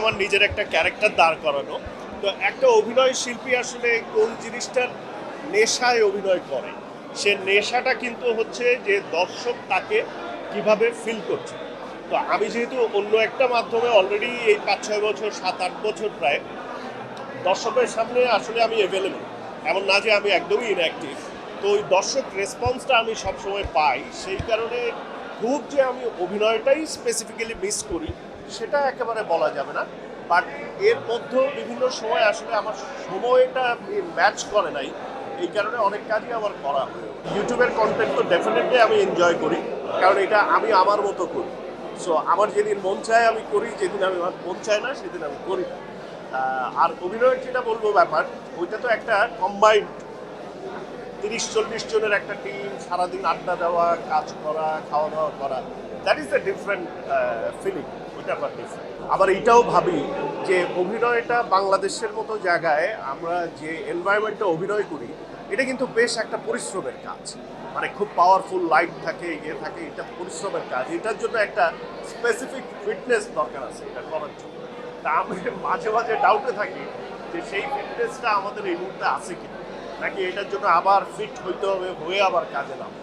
আমার নিজের একটা ক্যারেক্টার দাঁড় করানো। তো একটা অভিনয় শিল্পী আসলে কোন জিনিসটার নেশায় অভিনয় করে, সে নেশাটা কিন্তু হচ্ছে যে দর্শক তাকে কিভাবে ফিল করছে। তো আমি যেহেতু অন্য একটা মাধ্যমে অলরেডি এই 5-6 বছর 7-8 বছর প্রায় দর্শকের সামনে আসলে আমি অ্যাভেলেবল, এমন না যে আমি একদমই ইনঅ্যাক্টিভ। তো ওই দর্শক রেসপন্সটা আমি সবসময় পাই, সেই কারণে খুব যে আমি অভিনয়টাই স্পেসিফিক্যালি মিস করি সেটা একেবারে বলা যাবে না। বাট এর মধ্যেও বিভিন্ন সময় আসলে আমার সময়টা ম্যাচ করে নাই, এই কারণে অনেক কাজই আমার করা হয়। ইউটিউবের কন্টেন্ট তো ডেফিনেটলি আমি এনজয় করি, কারণ এটা আমি আমার মতো করি। সো আমার যেদিন মন চায় আমি করি, যেদিন আমি আমার মন চায় না সেদিন আমি করি না। আর অভিনয়ের যেটা বলবো ব্যাপার, ওইটা তো একটা কম্বাইন্ড 30-40 জনের একটা টিম, সারাদিন আড্ডা দেওয়া, কাজ করা, খাওয়া দাওয়া করা, that is the different feeling. ওইটা আবার ডিফারেন্ট। আবার এইটাও ভাবি যে অভিনয়টা বাংলাদেশের মতো জায়গায় আমরা যে এনভায়রনমেন্টে অভিনয় করি, এটা কিন্তু বেশ একটা পরিশ্রমের কাজ। মানে খুব পাওয়ারফুল লাইট থাকে, ইয়ে থাকে, এটা পরিশ্রমের কাজ। এটার জন্য একটা স্পেসিফিক ফিটনেস দরকার আছে এটা করার জন্য। তা আমি মাঝে মাঝে ডাউটে থাকি যে সেই ফিটনেসটা আমাদের এই মুহূর্তে আছে কিনা, নাকি এটার জন্য আবার ফিট হইতে হবে, হয়ে আবার কাজে নামতে হবে।